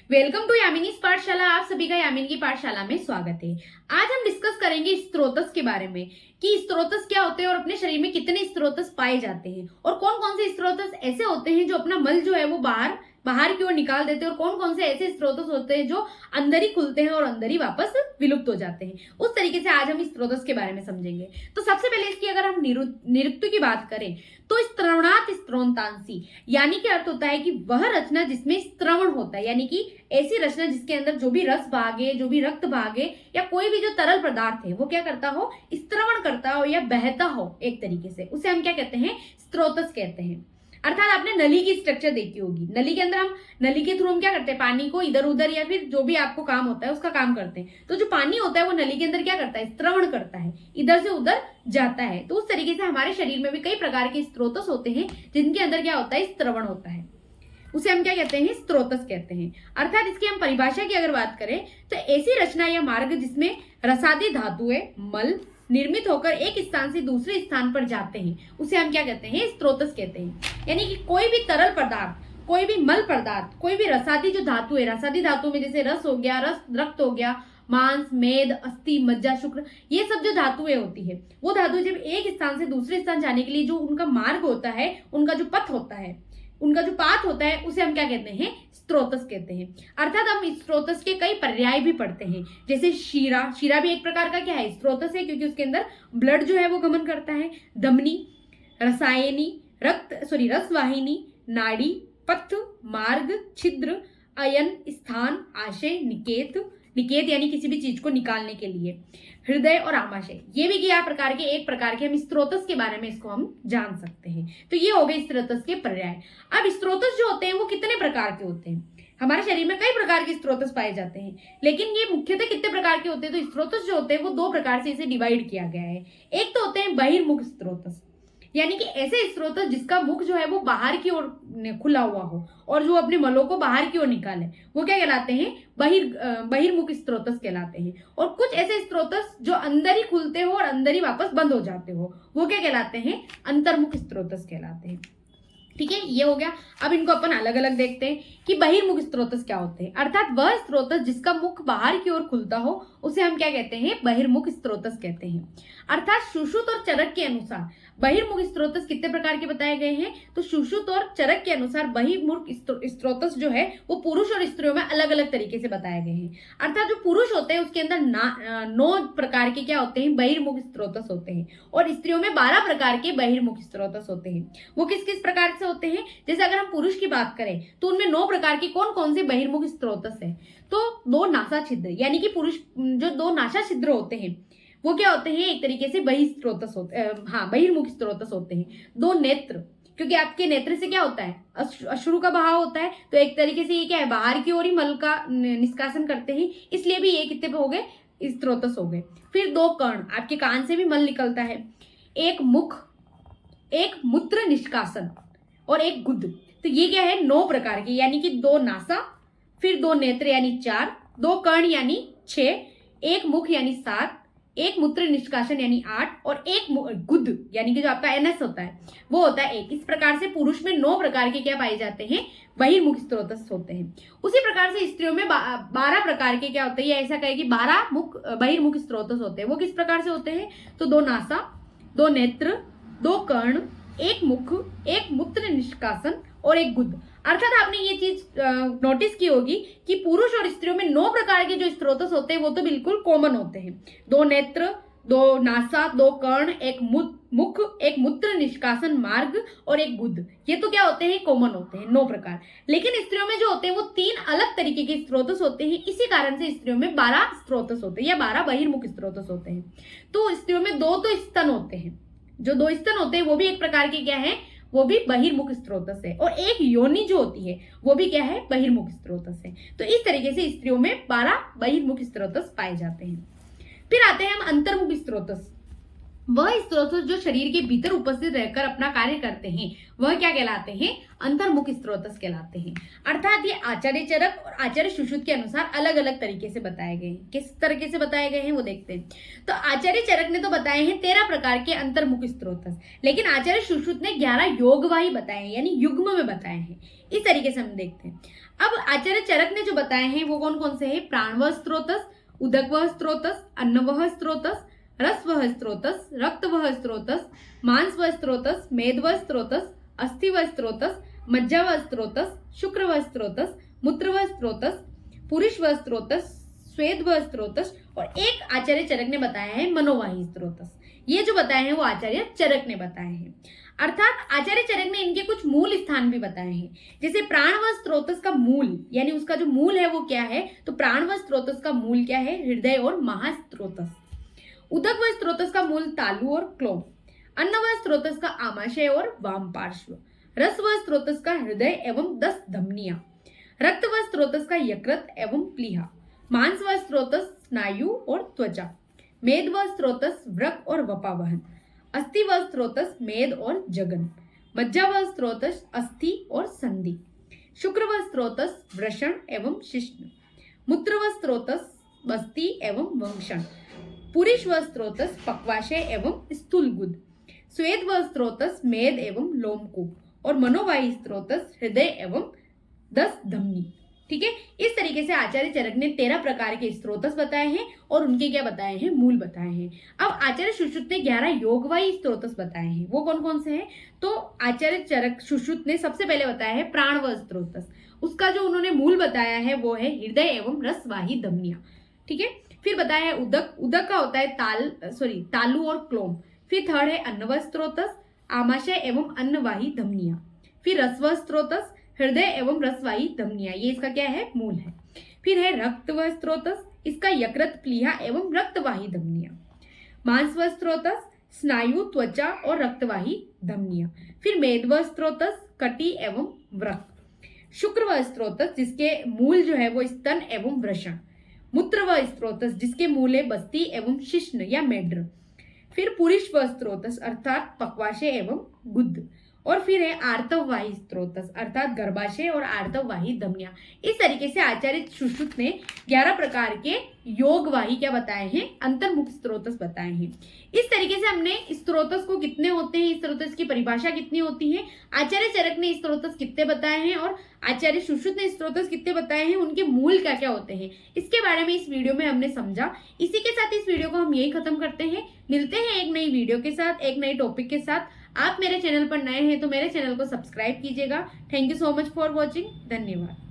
Welcome to यामिनीज पाठशाला। आप सभी का यामिनी की पाठशाला में स्वागत है। आज हम डिस्कस करेंगे स्त्रोतस के बारे में कि स्त्रोतस क्या होते हैं और अपने शरीर में कितने स्त्रोतस पाए जाते हैं और कौन कौन से स्त्रोतस ऐसे होते हैं जो अपना मल जो है वो बाहर की ओर निकाल देते हैं और कौन कौन से ऐसे स्त्रोतस होते हैं जो अंदर ही खुलते हैं और अंदर ही वापस विलुप्त हो जाते हैं। उस तरीके से आज हम स्त्रोतस के बारे में समझेंगे। तो सबसे पहले इसकी अगर हम निरुक्त की बात करें तो स्त्रवणात् स्त्रोतांसी यानी कि अर्थ होता है कि वह रचना जिसमें स्त्रवण होता है, यानी कि ऐसी रचना जिसके अंदर जो भी रस भागे, जो भी रक्त भागे या कोई भी जो तरल पदार्थ है वो क्या करता हो, स्त्रवण करता हो या बहता हो एक तरीके से, उसे हम क्या कहते हैं, स्त्रोतस कहते हैं। अर्थात आपने नली की स्ट्रक्चर देखी होगी। नली के अंदर हम नली के थ्रू हम क्या करते हैं, पानी को इधर उधर या फिर जो भी आपको काम होता है उसका काम करते हैं। तो जो पानी होता है वो नली के अंदर क्या करता है, स्त्रवण करता है, इधर से उधर जाता है। तो उस तरीके से हमारे शरीर में भी कई प्रकार के स्त्रोतस होते हैं जिनके अंदर क्या होता है, स्त्रवण होता है। उसे हम क्या कहते हैं, स्त्रोतस कहते हैं। अर्थात इसकी हम परिभाषा की अगर बात करें तो ऐसी रचना या मार्ग जिसमें रसादी धातुएं मल निर्मित होकर एक स्थान से दूसरे स्थान पर जाते हैं, उसे हम क्या कहते हैं, स्त्रोतस कहते हैं। यानी कि कोई भी तरल पदार्थ, कोई भी मल पदार्थ, कोई भी रसादी जो धातु है, रसादी धातु में जैसे रस हो गया, रक्त हो गया, मांस, मेद, अस्थि, मज्जा, शुक्र, ये सब जो धातुएं होती है, वो धातु जब एक स्थान से दूसरे स्थान जाने के लिए जो उनका मार्ग होता है, उनका जो पथ होता है, उनका जो पाथ होता है, उसे हम क्या कहते हैं, स्त्रोतस कहते हैं। अर्थात हम स्त्रोतस के कई पर्याय भी पढ़ते हैं, जैसे शीरा भी एक प्रकार का क्या है, स्त्रोतस है, क्योंकि उसके अंदर ब्लड जो है वो गमन करता है। धमनी, रसायनी, रसवाहिनी, नाड़ी, पथ, मार्ग, छिद्र, अयन, स्थान, आशय, निकेत यानी किसी भी चीज को निकालने के लिए, हृदय और आमाशय, ये भी क्या प्रकार के, एक प्रकार के हम स्त्रोतस के बारे में इसको हम जान सकते हैं। तो ये हो गए स्त्रोतस के पर्याय। अब स्त्रोतस जो होते हैं वो कितने प्रकार के होते हैं। हमारे शरीर में कई प्रकार के स्त्रोतस पाए जाते हैं, लेकिन ये मुख्यतः कितने प्रकार के होते हैं, तो स्त्रोतस जो होते हैं वो दो प्रकार से इसे डिवाइड किया गया है। एक तो होते हैं बहिर्मुख स्त्रोतस, यानी कि ऐसे स्त्रोत जिसका मुख जो है वो बाहर की ओर खुला हुआ हो और जो अपने मलों को बाहर की ओर निकाले, वो क्या कहलाते हैं, बहिर्मुख स्त्रोतस कहलाते हैं। और कुछ ऐसे स्त्रोतस जो अंदर ही खुलते हो और अंदर ही वापस बंद हो जाते हो, वो क्या कहलाते हैं, अंतर्मुख स्त्रोतस कहलाते हैं। ठीक है, ये हो गया। अब इनको अपन अलग अलग देखते हैं कि बहिर्मुख स्त्रोतस क्या होते हैं। अर्थात वह स्त्रोतस जिसका मुख बाहर की ओर खुलता हो उसे हम क्या कहते हैं, बहिर्मुख स्त्रोतस कहते हैं। अर्थात सुश्रुत और चरक के अनुसार बहिर्मुख स्त्रोतस कितने प्रकार के बताए गए हैं, तो सुश्रुत और चरक के अनुसार बहिर्मुख स्त्रोतस जो है वो पुरुष और स्त्रियों में अलग अलग तरीके से बताए गए हैं। अर्थात जो पुरुष होते हैं उसके अंदर 9 प्रकार के क्या होते हैं, बहिर्मुख स्त्रोतस होते हैं, और स्त्रियों में 12 प्रकार के बहिर्मुख स्त्रोतस होते हैं। वो किस किस प्रकार से होते हैं, जैसे अगर हम पुरुष की बात करें तो उनमें 9 प्रकार के कौन कौन से बहिर्मुख स्त्रोतस है, तो 2 नासा छिद्र, यानी कि पुरुष जो 2 नासा छिद्र होते हैं वो क्या होते हैं, एक तरीके से बहिर्स्त्रोतस होते हैं, बहिर्मुख स्त्रोतस होते हैं। 2 नेत्र, क्योंकि आपके नेत्र से क्या होता है, अश्रु का बहाव होता है, तो एक तरीके से ये क्या है, बाहर की ओर ही मल का निष्कासन करते हैं, इसलिए भी ये कितने हो गए, स्त्रोतस हो गए। फिर 2 कर्ण, आपके कान से भी मल निकलता है। 1 मुख, 1 मूत्र निष्कासन और 1 गुद। तो ये क्या है, 9 प्रकार के, यानी कि 2 नासा, फिर 2 नेत्र यानी 4, 2 कर्ण यानी 6, 1 मुख यानी 7, 1 मूत्र निष्कासन यानी 8 और 1 गुद यानी कि जो आपका एनएस होता है वो होता है 1। इस प्रकार से पुरुष में 9 प्रकार के क्या पाए जाते हैं, बहिर्मुख स्त्रोतस होते हैं। उसी प्रकार से स्त्रियों में 12 प्रकार के क्या होते हैं, या ऐसा कहे कि 12 बहिर्मुख स्त्रोतस होते हैं। वो किस प्रकार से होते हैं, तो 2 नासा, 2 नेत्र, 2 कर्ण, 1 मुख, 1 मूत्र निष्कासन और 1 गुद। अर्थात आपने ये चीज नोटिस की होगी कि पुरुष और स्त्रियों में 9 प्रकार के जो स्त्रोतस होते हैं वो तो बिल्कुल कॉमन होते हैं। 2 नेत्र, 2 नासा, 2 कर्ण, 1 मुख, 1 मूत्र निष्कासन मार्ग और 1 गुद, ये तो क्या होते हैं, कॉमन होते हैं 9 प्रकार। लेकिन स्त्रियों में जो होते हैं वो 3 अलग तरीके के स्त्रोतस होते हैं। इसी कारण से स्त्रियों में 12 स्त्रोतस होते हैं या 12 बहिर्मुख स्त्रोतस होते हैं। तो स्त्रियों में 2 तो स्तन होते हैं, जो 2 स्तन होते हैं वो भी एक प्रकार के क्या है, वो भी बहिर्मुख स्त्रोतस है। और 1 योनि जो होती है वो भी क्या है, बहिर्मुख स्त्रोतस है। तो इस तरीके से स्त्रियों में 12 बहिर्मुख स्त्रोतस पाए जाते हैं। फिर आते हैं हम अंतर्मुख स्त्रोतस। वह स्रोत जो शरीर के भीतर उपस्थित रहकर अपना कार्य करते हैं वह क्या कहलाते हैं, अंतर्मुख स्रोत कहलाते हैं। अर्थात ये आचार्य चरक और आचार्य सुश्रुत के अनुसार अलग अलग तरीके से बताए गए हैं। किस तरीके से बताए गए हैं वो देखते हैं। तो आचार्य चरक ने तो बताए हैं 13 प्रकार के अंतर्मुख स्रोत, लेकिन आचार्य सुश्रुत ने 11 योगवाही बताए हैं, यानी युग्म में बताए हैं। इस तरीके से हम देखते हैं। अब आचार्य चरक ने जो बताए हैं वो कौन कौन से है, प्राणवह स्रोतस, उदकवह स्रोतस, अन्नवह स्रोतस, रसवह स्रोतस, रक्तवह स्रोतस, मांसवह स्रोतस, मेदवह स्रोतस, अस्थिवह स्रोतस, मज्जावह स्रोतस, शुक्रवह स्रोतस, मूत्रवह स्रोतस, पुरुषवह स्रोतस, स्वेदवह स्रोतस, और एक आचार्य चरक ने बताया है मनोवाही स्रोतस। ये जो बताए हैं वो आचार्य चरक ने बताए हैं। अर्थात आचार्य चरक ने इनके कुछ मूल स्थान भी बताए हैं। जैसे प्राणवह स्रोतस का मूल, यानी उसका जो मूल है वो क्या है, तो प्राणवह स्रोतस का मूल क्या है, हृदय और महास्त्रोतस। उदकवह स्रोतस का मूल तालु और क्लोम। अन्नवह स्रोतस का आमाशय और वाम पार्श्व। रसवह स्रोतस का हृदय एवं 10 धमनियां। रक्तवह स्रोतस का यकृत एवं प्लीहा। मांसवह स्रोतस स्नायु और त्वचा। मेदवह स्रोतस वृक और वपावहन। अस्थिवह स्रोतस मेद और जगन। मज्जावह स्रोतस अस्थि और संधि। शुक्रवह स्रोतस वृषण एवं शिश्न। मूत्रवह स्रोतस बस्ती एवं वंक्षण। पुरुषवह स्रोतस पक्वाशय एवं स्थूलगुद। स्वेदवह स्रोतस मेद एवं लोमकूप, और मनोवाही स्रोतस हृदय एवं 10 धमनी। ठीक है, इस तरीके से आचार्य चरक ने 13 प्रकार के स्रोतस बताए हैं और उनके क्या बताए हैं, मूल बताए हैं। अब आचार्य सुश्रुत ने 11 योगवाही स्रोतस बताए हैं। वो कौन कौन से हैं, तो आचार्य चरक सुश्रुत ने सबसे पहले बताया है प्राणवह स्रोतस। उसका जो उन्होंने मूल बताया है वो है हृदय एवं रसवाही धमनियां। ठीक है, फिर बताया है उदक। उदक का होता है तालु और क्लोम। फिर थर्ड है अन्नवह स्रोतस, आमाशय एवं अन्नवाही धमनियां। फिर रसवह स्रोतस, हृदय एवं रसवाही धमनियां, ये इसका क्या है, मूल है। फिर है रक्तवह स्रोतस, इसका यकृत प्लीहा एवं रक्तवाही धमनियां। मांसवह स्रोतस, स्नायु त्वचा और रक्तवाही धमनियां। फिर मेदवह स्रोतस, कटी एवं वृक। शुक्रवह स्रोतस, जिसके मूल जो है वो स्तन एवं वृषण। मूत्रवह स्रोतस, जिसके मूल है बस्ती एवं शिश्न या मेड्र। फिर पुरुषवह स्रोतस अर्थात पक्वाशय एवं गुद। और फिर है आर्तववाही स्रोतस अर्थात गर्भाशय और आर्तववाही धमनियां। इस तरीके से आचार्य सुश्रुत ने 11 प्रकार के योगवाही क्या बताए हैं, अंतर्मुख स्रोतस बताए हैं। इस तरीके से हमने स्रोतस को कितने होते हैं, स्रोतस की परिभाषा कितनी होती है, आचार्य चरक ने स्रोतस कितने बताए हैं और आचार्य सुश्रुत ने स्रोतस कितने बताए हैं, उनके मूल क्या क्या होते हैं, इसके बारे में इस वीडियो में हमने समझा। इसी के साथ इस वीडियो को हम यही खत्म करते हैं। मिलते हैं एक नई वीडियो के साथ, एक नई टॉपिक के साथ। आप मेरे चैनल पर नए हैं तो मेरे चैनल को सब्सक्राइब कीजिएगा। Thank you so much for watching. धन्यवाद।